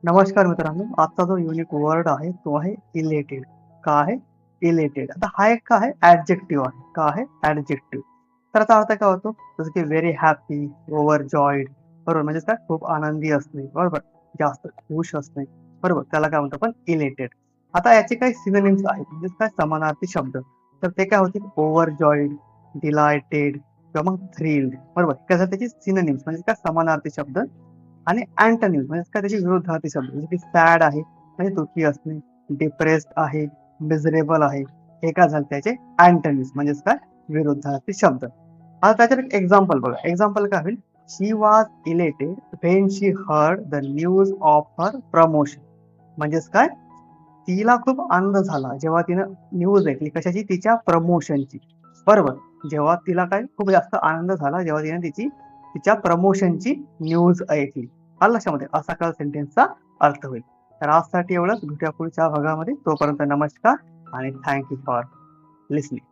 नमस्कार मित्रांनो, आजचा जो युनिक वर्ड आहे तो आहे इलेटेड. का आहे? इलेटेड. आता हा एक काय आहे? ॲडजेक्टिव्ह आहे. का आहे? ॲडजेक्टिव्ह. तर याचा अर्थ काय होतो? जसं की व्हेरी हॅपी, ओव्हरजॉयड, बरोबर. म्हणजे काय? खूप आनंदी असणे, बरोबर. जास्त खुश असणे, बरोबर. त्याला काय म्हणतो आपण? इलेटेड. आता याचे काही सिनोनिम्स आहेत, म्हणजे काय समानार्थी शब्द. तर ते काय होतील? ओव्हरजॉयड, डिलायटेड किंवा मग थ्रिल्ड, बरोबर. कसं त्याची सिनोनिम्स म्हणजे काय? समानार्थी शब्द. आणि अँटोनिम्स म्हणजे काय त्याचे विरुद्धार्थी शब्द जसे की सॅड आहे म्हणजे दुःखी असणे, डिप्रेस्ड आहे, मिझरेबल आहे. हे काय झालं त्याचे अँटोनिम्स म्हणजेच काय विरुद्धार्थी शब्द. आता त्याच्यात एक एक्झाम्पल बघा. एक्झाम्पल काय होईल? She was elated when she heard the news of her promotion. म्हणजेच काय? तिला खूप आनंद झाला जेव्हा तिनं न्यूज ऐकली कशाची? तिच्या प्रमोशनची. बरोबर. जेव्हा तिला काय खूप जास्त आनंद झाला जेव्हा तिने तिच्या प्रमोशनची न्यूज ऐकली. आलं लक्षामध्ये? असा का सेंटेन्सचा अर्थ होईल. तर आजसाठी एवढंच. भेटूया पुढच्या भागामध्ये. तोपर्यंत नमस्कार आणि थँक यू फॉर लिसनिंग.